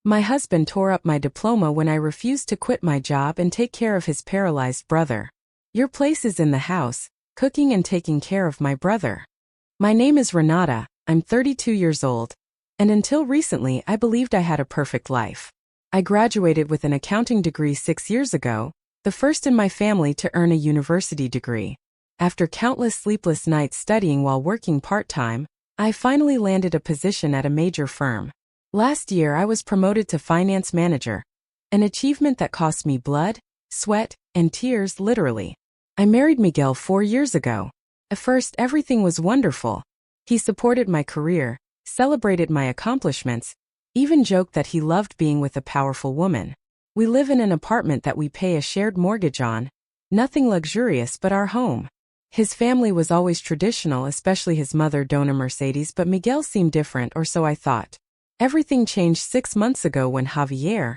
My husband tore up my diploma when I refused to quit my job and take care of his paralyzed brother. Your place is in the house, cooking and taking care of my brother. My name is Renata, I'm 32 years old, and until recently I believed I had a perfect life. I graduated with an accounting degree 6 years ago, the first in my family to earn a university degree. After countless sleepless nights studying while working part-time, I finally landed a position at a major firm. Last year I was promoted to finance manager, an achievement that cost me blood, sweat, and tears literally. I married Miguel 4 years ago. At first everything was wonderful. He supported my career, celebrated my accomplishments, even joked that he loved being with a powerful woman. We live in an apartment that we pay a shared mortgage on, nothing luxurious but our home. His family was always traditional, especially his mother Dona Mercedes, but Miguel seemed different, or so I thought. Everything changed 6 months ago when Javier,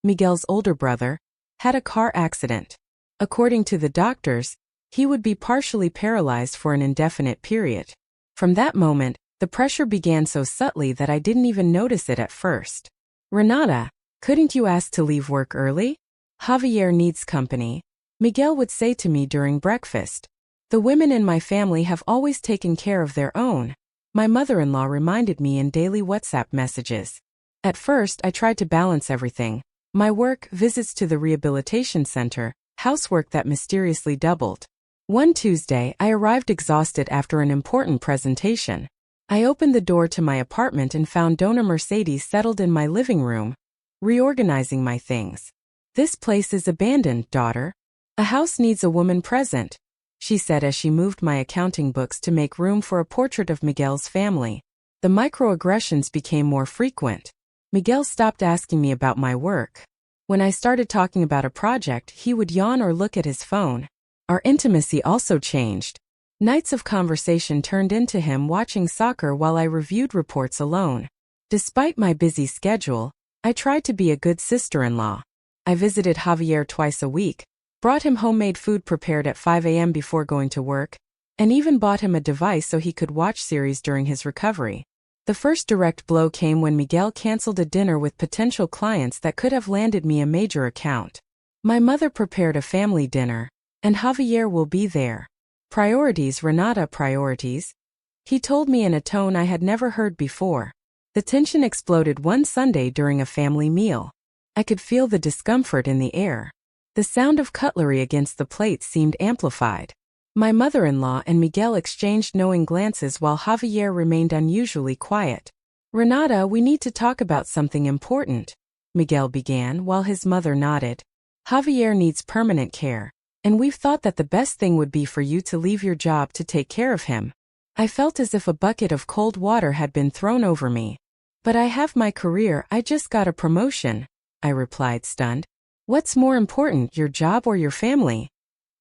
Miguel's older brother, had a car accident. According to the doctors, he would be partially paralyzed for an indefinite period. From that moment, the pressure began so subtly that I didn't even notice it at first. Renata, couldn't you ask to leave work early? Javier needs company, Miguel would say to me during breakfast. The women in my family have always taken care of their own, my mother-in-law reminded me in daily WhatsApp messages. At first I tried to balance everything, my work, visits to the rehabilitation center, housework that mysteriously doubled. One Tuesday I arrived exhausted after an important presentation. I opened the door to my apartment and found Dona Mercedes settled in my living room, reorganizing my things. This place is abandoned, daughter. A house needs a woman present, she said as she moved my accounting books to make room for a portrait of Miguel's family. The microaggressions became more frequent. Miguel stopped asking me about my work. When I started talking about a project, he would yawn or look at his phone. Our intimacy also changed. Nights of conversation turned into him watching soccer while I reviewed reports alone. Despite my busy schedule, I tried to be a good sister-in-law. I visited Javier twice a week, brought him homemade food prepared at 5 a.m. before going to work, and even bought him a device so he could watch series during his recovery. The first direct blow came when Miguel canceled a dinner with potential clients that could have landed me a major account. My mother prepared a family dinner, and Javier will be there. Priorities, Renata, priorities, he told me in a tone I had never heard before. The tension exploded one Sunday during a family meal. I could feel the discomfort in the air. The sound of cutlery against the plate seemed amplified. My mother-in-law and Miguel exchanged knowing glances while Javier remained unusually quiet. Renata, we need to talk about something important, Miguel began while his mother nodded. Javier needs permanent care, and we've thought that the best thing would be for you to leave your job to take care of him. I felt as if a bucket of cold water had been thrown over me. But I have my career, I just got a promotion, I replied stunned. What's more important, your job or your family?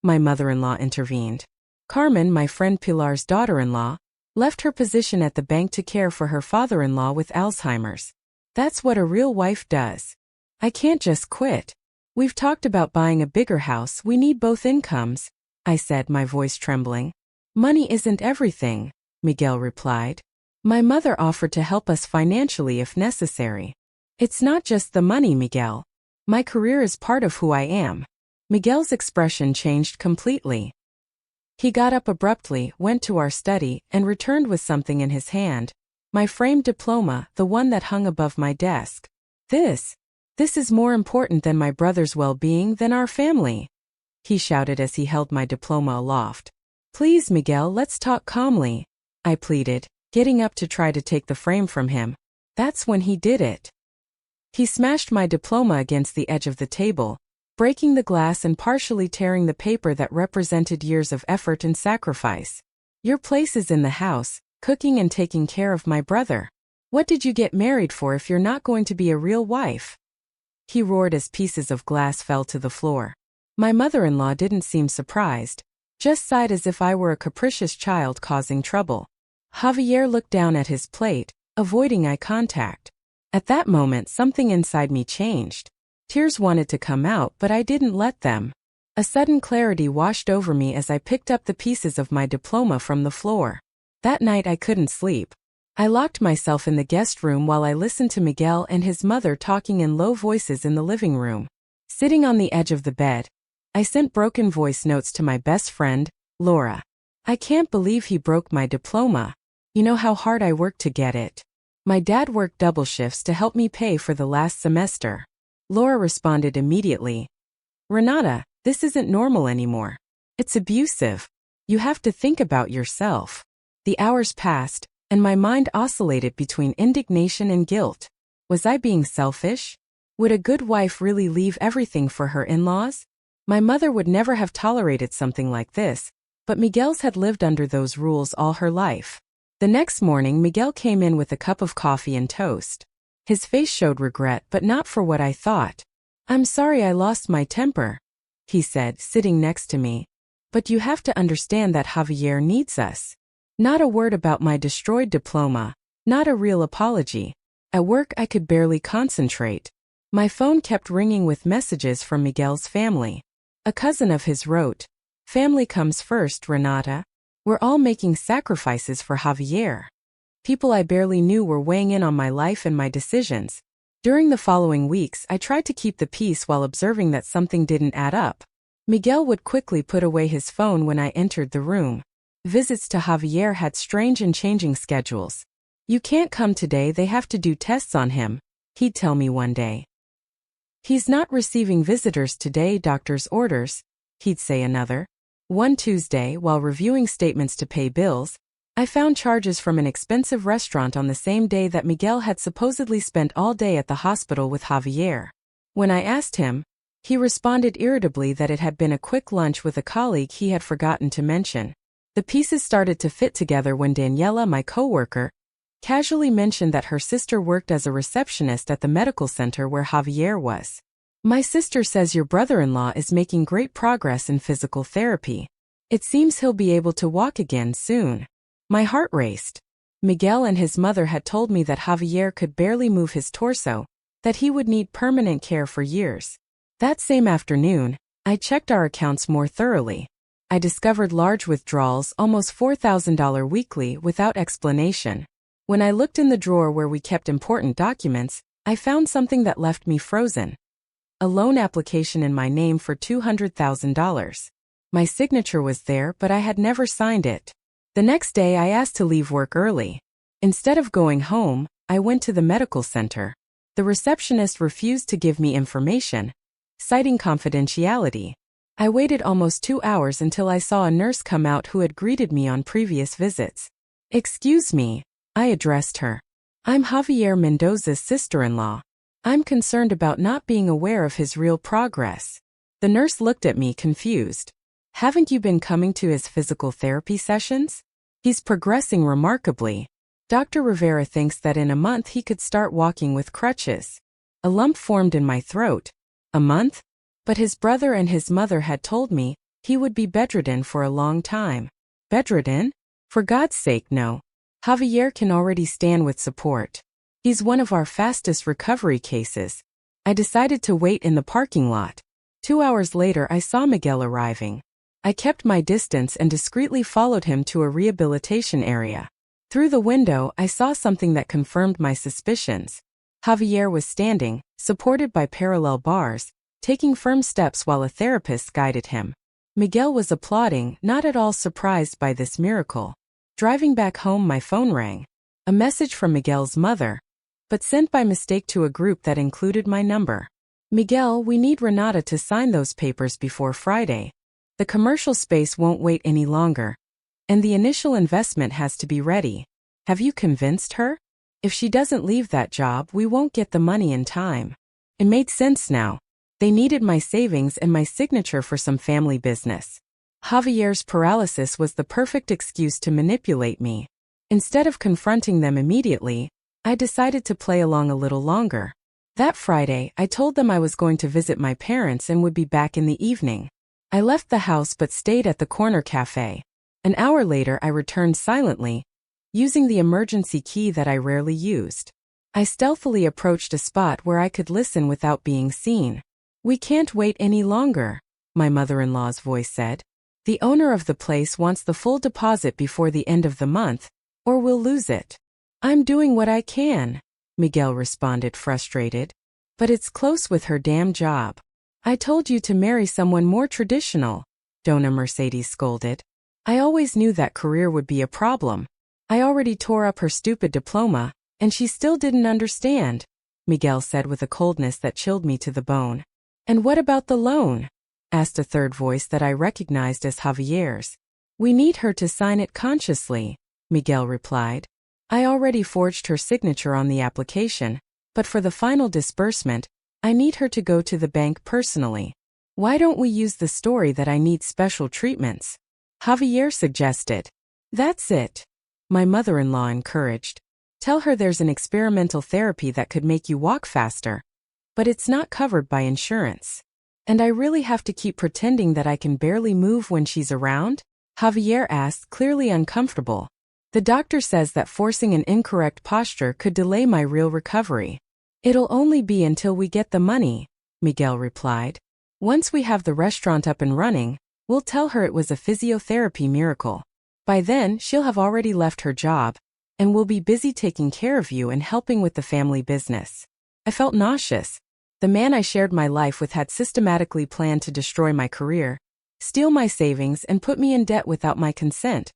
My mother-in-law intervened. Carmen, my friend Pilar's daughter-in-law, left her position at the bank to care for her father-in-law with Alzheimer's. That's what a real wife does. I can't just quit. We've talked about buying a bigger house, we need both incomes, I said, my voice trembling. Money isn't everything, Miguel replied. My mother offered to help us financially if necessary. It's not just the money, Miguel. My career is part of who I am. Miguel's expression changed completely. He got up abruptly, went to our study, and returned with something in his hand. My framed diploma, the one that hung above my desk. This is more important than my brother's well-being, than our family, he shouted as he held my diploma aloft. Please, Miguel, let's talk calmly, I pleaded, getting up to try to take the frame from him. That's when he did it. He smashed my diploma against the edge of the table, breaking the glass and partially tearing the paper that represented years of effort and sacrifice. Your place is in the house, cooking and taking care of my brother. What did you get married for if you're not going to be a real wife? He roared as pieces of glass fell to the floor. My mother-in-law didn't seem surprised, just sighed as if I were a capricious child causing trouble. Javier looked down at his plate, avoiding eye contact. At that moment, something inside me changed. Tears wanted to come out, but I didn't let them. A sudden clarity washed over me as I picked up the pieces of my diploma from the floor. That night I couldn't sleep. I locked myself in the guest room while I listened to Miguel and his mother talking in low voices in the living room. Sitting on the edge of the bed, I sent broken voice notes to my best friend, Laura. I can't believe he broke my diploma. You know how hard I worked to get it. My dad worked double shifts to help me pay for the last semester. Laura responded immediately. Renata, this isn't normal anymore. It's abusive. You have to think about yourself. The hours passed, and my mind oscillated between indignation and guilt. Was I being selfish? Would a good wife really leave everything for her in-laws? My mother would never have tolerated something like this, but Miguel's had lived under those rules all her life. The next morning, Miguel came in with a cup of coffee and toast. His face showed regret, but not for what I thought. I'm sorry I lost my temper, he said, sitting next to me. But you have to understand that Javier needs us. Not a word about my destroyed diploma, not a real apology. At work I could barely concentrate. My phone kept ringing with messages from Miguel's family. A cousin of his wrote, "Family comes first, Renata. We're all making sacrifices for Javier." People I barely knew were weighing in on my life and my decisions. During the following weeks, I tried to keep the peace while observing that something didn't add up. Miguel would quickly put away his phone when I entered the room. Visits to Javier had strange and changing schedules. "You can't come today, they have to do tests on him," he'd tell me one day. "He's not receiving visitors today, doctor's orders," he'd say another. One Tuesday, while reviewing statements to pay bills, I found charges from an expensive restaurant on the same day that Miguel had supposedly spent all day at the hospital with Javier. When I asked him, he responded irritably that it had been a quick lunch with a colleague he had forgotten to mention. The pieces started to fit together when Daniela, my coworker, casually mentioned that her sister worked as a receptionist at the medical center where Javier was. "My sister says your brother-in-law is making great progress in physical therapy. It seems he'll be able to walk again soon." My heart raced. Miguel and his mother had told me that Javier could barely move his torso, that he would need permanent care for years. That same afternoon, I checked our accounts more thoroughly. I discovered large withdrawals, almost $4,000 weekly, without explanation. When I looked in the drawer where we kept important documents, I found something that left me frozen. A loan application in my name for $200,000. My signature was there, but I had never signed it. The next day I asked to leave work early. Instead of going home, I went to the medical center. The receptionist refused to give me information, citing confidentiality. I waited almost 2 hours until I saw a nurse come out who had greeted me on previous visits. "Excuse me," I addressed her. "I'm Javier Mendoza's sister-in-law. I'm concerned about not being aware of his real progress." The nurse looked at me confused. "Haven't you been coming to his physical therapy sessions? He's progressing remarkably. Dr. Rivera thinks that in a month he could start walking with crutches." A lump formed in my throat. A month? But his brother and his mother had told me he would be bedridden for a long time. Bedridden? For God's sake, no. Javier can already stand with support. He's one of our fastest recovery cases. I decided to wait in the parking lot. 2 hours later I saw Miguel arriving. I kept my distance and discreetly followed him to a rehabilitation area. Through the window, I saw something that confirmed my suspicions. Javier was standing, supported by parallel bars, taking firm steps while a therapist guided him. Miguel was applauding, not at all surprised by this miracle. Driving back home, my phone rang. A message from Miguel's mother, but sent by mistake to a group that included my number. "Miguel, we need Renata to sign those papers before Friday. The commercial space won't wait any longer. And the initial investment has to be ready. Have you convinced her? If she doesn't leave that job, we won't get the money in time." It made sense now. They needed my savings and my signature for some family business. Javier's paralysis was the perfect excuse to manipulate me. Instead of confronting them immediately, I decided to play along a little longer. That Friday, I told them I was going to visit my parents and would be back in the evening. I left the house but stayed at the corner cafe. An hour later I returned silently, using the emergency key that I rarely used. I stealthily approached a spot where I could listen without being seen. "We can't wait any longer," my mother-in-law's voice said. "The owner of the place wants the full deposit before the end of the month, or we'll lose it." I'm doing what I can, Miguel responded, frustrated. But it's close with her damn job. I told you to marry someone more traditional, Dona Mercedes scolded. I always knew that career would be a problem. I already tore up her stupid diploma, and she still didn't understand, Miguel said with a coldness that chilled me to the bone. And what about the loan? Asked a third voice that I recognized as Javier's. We need her to sign it consciously, Miguel replied. I already forged her signature on the application, but for the final disbursement, I need her to go to the bank personally. Why don't we use the story that I need special treatments? Javier suggested. That's it. My mother-in-law encouraged. Tell her there's an experimental therapy that could make you walk faster. But it's not covered by insurance. And I really have to keep pretending that I can barely move when she's around? Javier asked, clearly uncomfortable. The doctor says that forcing an incorrect posture could delay my real recovery. It'll only be until we get the money, Miguel replied. Once we have the restaurant up and running, we'll tell her it was a physiotherapy miracle. By then, she'll have already left her job, and we'll be busy taking care of you and helping with the family business. I felt nauseous. The man I shared my life with had systematically planned to destroy my career, steal my savings, and put me in debt without my consent.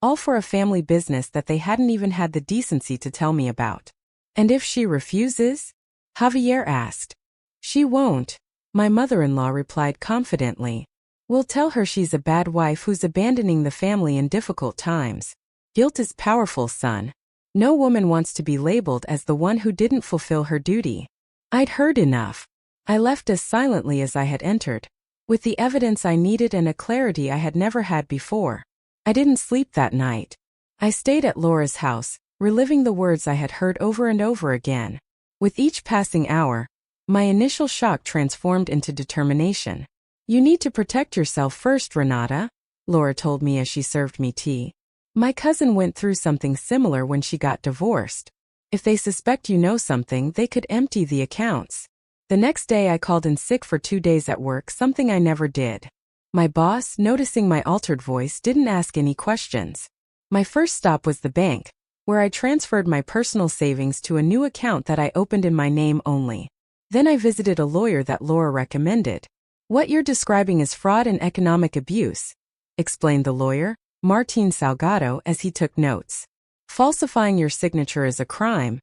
All for a family business that they hadn't even had the decency to tell me about. And if she refuses? Javier asked. She won't, my mother-in-law replied confidently. We'll tell her she's a bad wife who's abandoning the family in difficult times. Guilt is powerful, son. No woman wants to be labeled as the one who didn't fulfill her duty. I'd heard enough. I left as silently as I had entered, with the evidence I needed and a clarity I had never had before. I didn't sleep that night. I stayed at Laura's house, reliving the words I had heard over and over again. With each passing hour, my initial shock transformed into determination. You need to protect yourself first, Renata, Laura told me as she served me tea. My cousin went through something similar when she got divorced. If they suspect you know something, they could empty the accounts. The next day I called in sick for 2 days at work, something I never did. My boss, noticing my altered voice, didn't ask any questions. My first stop was the bank, where I transferred my personal savings to a new account that I opened in my name only. Then I visited a lawyer that Laura recommended. What you're describing is fraud and economic abuse, explained the lawyer, Martín Salgado, as he took notes. Falsifying your signature is a crime,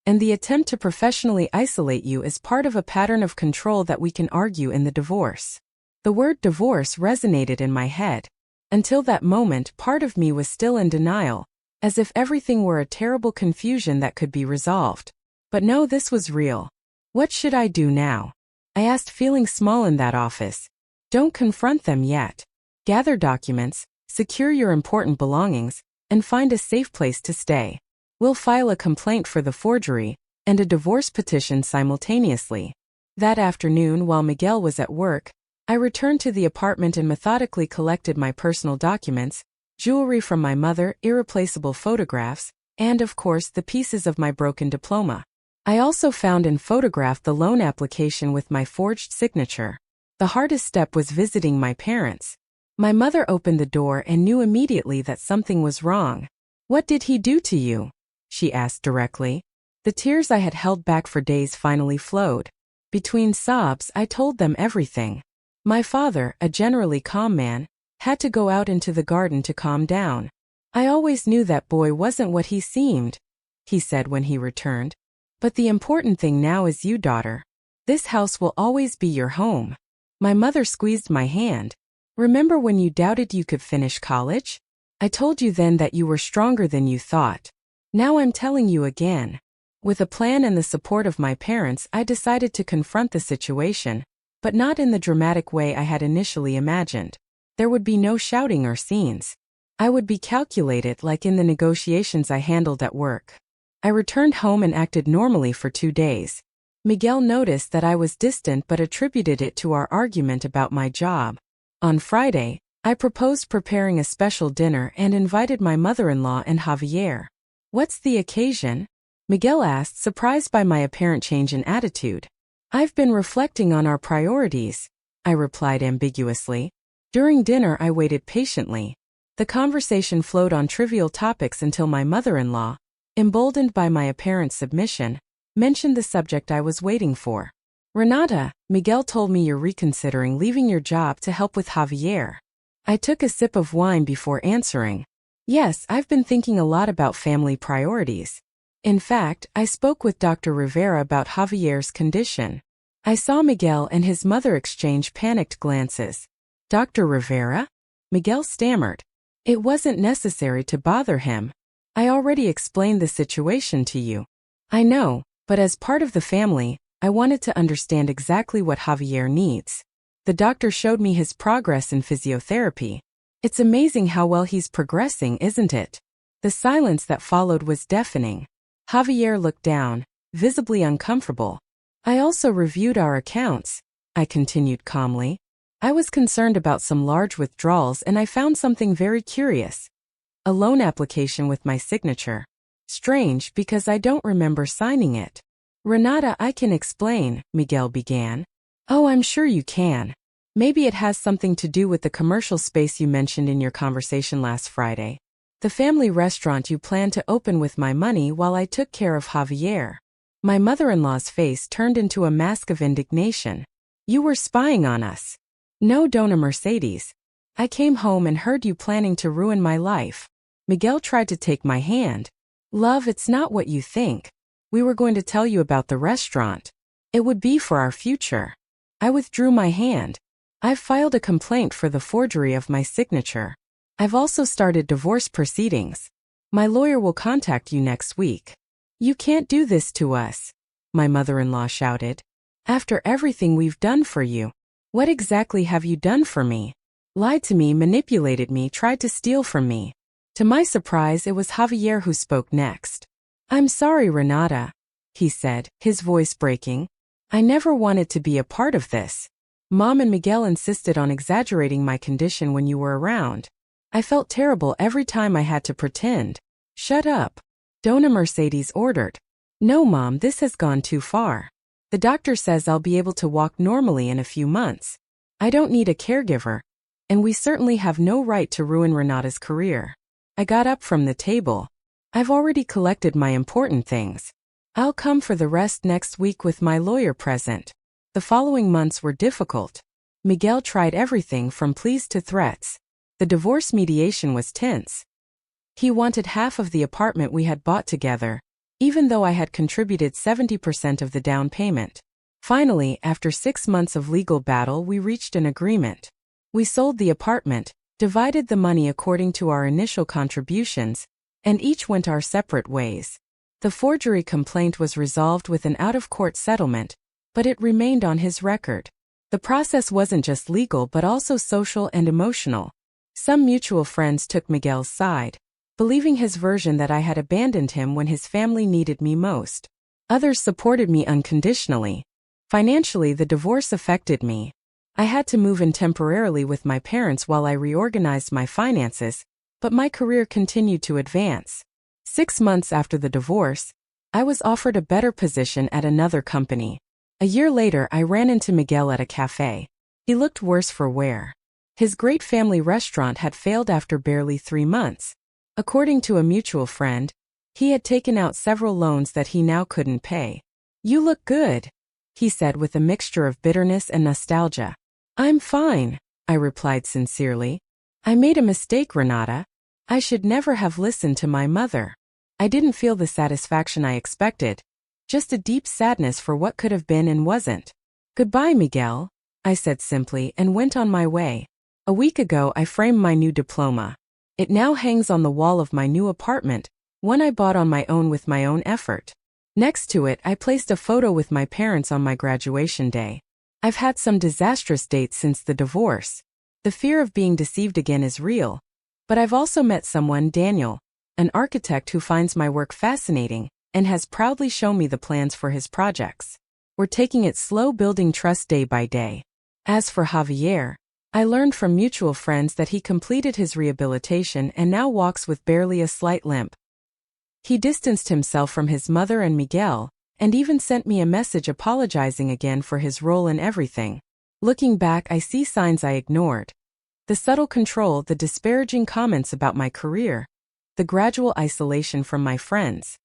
and the attempt to professionally isolate you is part of a pattern of control that we can argue in the divorce. The word divorce resonated in my head. Until that moment, part of me was still in denial, as if everything were a terrible confusion that could be resolved. But no, this was real. What should I do now? I asked, feeling small in that office. Don't confront them yet. Gather documents, secure your important belongings, and find a safe place to stay. We'll file a complaint for the forgery and a divorce petition simultaneously. That afternoon, while Miguel was at work, I returned to the apartment and methodically collected my personal documents, jewelry from my mother, irreplaceable photographs, and of course the pieces of my broken diploma. I also found and photographed the loan application with my forged signature. The hardest step was visiting my parents. My mother opened the door and knew immediately that something was wrong. What did he do to you? She asked directly. The tears I had held back for days finally flowed. Between sobs, I told them everything. My father, a generally calm man, had to go out into the garden to calm down. I always knew that boy wasn't what he seemed, he said when he returned. But the important thing now is you, daughter. This house will always be your home. My mother squeezed my hand. Remember when you doubted you could finish college? I told you then that you were stronger than you thought. Now I'm telling you again. With a plan and the support of my parents, I decided to confront the situation, but not in the dramatic way I had initially imagined. There would be no shouting or scenes. I would be calculated, like in the negotiations I handled at work. I returned home and acted normally for 2 days. Miguel noticed that I was distant but attributed it to our argument about my job. On Friday, I proposed preparing a special dinner and invited my mother-in-law and Javier. What's the occasion? Miguel asked, surprised by my apparent change in attitude. I've been reflecting on our priorities, I replied ambiguously. During dinner I waited patiently. The conversation flowed on trivial topics until my mother-in-law, emboldened by my apparent submission, mentioned the subject I was waiting for. Renata, Miguel told me you're reconsidering leaving your job to help with Javier. I took a sip of wine before answering. Yes, I've been thinking a lot about family priorities. In fact, I spoke with Dr. Rivera about Javier's condition. I saw Miguel and his mother exchange panicked glances. Dr. Rivera? Miguel stammered. It wasn't necessary to bother him. I already explained the situation to you. I know, but as part of the family, I wanted to understand exactly what Javier needs. The doctor showed me his progress in physiotherapy. It's amazing how well he's progressing, isn't it? The silence that followed was deafening. Javier looked down, visibly uncomfortable. I also reviewed our accounts, I continued calmly. I was concerned about some large withdrawals and I found something very curious. A loan application with my signature. Strange because I don't remember signing it. Renata, I can explain, Miguel began. Oh, I'm sure you can. Maybe it has something to do with the commercial space you mentioned in your conversation last Friday. The family restaurant you planned to open with my money while I took care of Javier. My mother-in-law's face turned into a mask of indignation. You were spying on us. No, Dona Mercedes. I came home and heard you planning to ruin my life. Miguel tried to take my hand. Love, it's not what you think. We were going to tell you about the restaurant. It would be for our future. I withdrew my hand. I've filed a complaint for the forgery of my signature. I've also started divorce proceedings. My lawyer will contact you next week. You can't do this to us, my mother-in-law shouted. After everything we've done for you. What exactly have you done for me? Lied to me, manipulated me, tried to steal from me. To my surprise, it was Javier who spoke next. I'm sorry, Renata, he said, his voice breaking. I never wanted to be a part of this. Mom and Miguel insisted on exaggerating my condition when you were around. I felt terrible every time I had to pretend. Shut up. Dona Mercedes ordered. No, Mom, this has gone too far. The doctor says I'll be able to walk normally in a few months. I don't need a caregiver. And we certainly have no right to ruin Renata's career. I got up from the table. I've already collected my important things. I'll come for the rest next week with my lawyer present. The following months were difficult. Miguel tried everything from pleas to threats. The divorce mediation was tense. He wanted half of the apartment we had bought together, even though I had contributed 70% of the down payment. Finally, after 6 months of legal battle, we reached an agreement. We sold the apartment, divided the money according to our initial contributions, and each went our separate ways. The forgery complaint was resolved with an out-of-court settlement, but it remained on his record. The process wasn't just legal but also social and emotional. Some mutual friends took Miguel's side, believing his version that I had abandoned him when his family needed me most. Others supported me unconditionally. Financially, the divorce affected me. I had to move in temporarily with my parents while I reorganized my finances, but my career continued to advance. 6 months after the divorce, I was offered a better position at another company. A year later, I ran into Miguel at a cafe. He looked worse for wear. His great family restaurant had failed after barely 3 months. According to a mutual friend, he had taken out several loans that he now couldn't pay. You look good, he said with a mixture of bitterness and nostalgia. I'm fine, I replied sincerely. I made a mistake, Renata. I should never have listened to my mother. I didn't feel the satisfaction I expected, just a deep sadness for what could have been and wasn't. Goodbye, Miguel, I said simply and went on my way. A week ago, I framed my new diploma. It now hangs on the wall of my new apartment, one I bought on my own with my own effort. Next to it, I placed a photo with my parents on my graduation day. I've had some disastrous dates since the divorce. The fear of being deceived again is real. But I've also met someone, Daniel, an architect who finds my work fascinating and has proudly shown me the plans for his projects. We're taking it slow, building trust day by day. As for Javier, I learned from mutual friends that he completed his rehabilitation and now walks with barely a slight limp. He distanced himself from his mother and Miguel, and even sent me a message apologizing again for his role in everything. Looking back, I see signs I ignored. The subtle control, the disparaging comments about my career, the gradual isolation from my friends.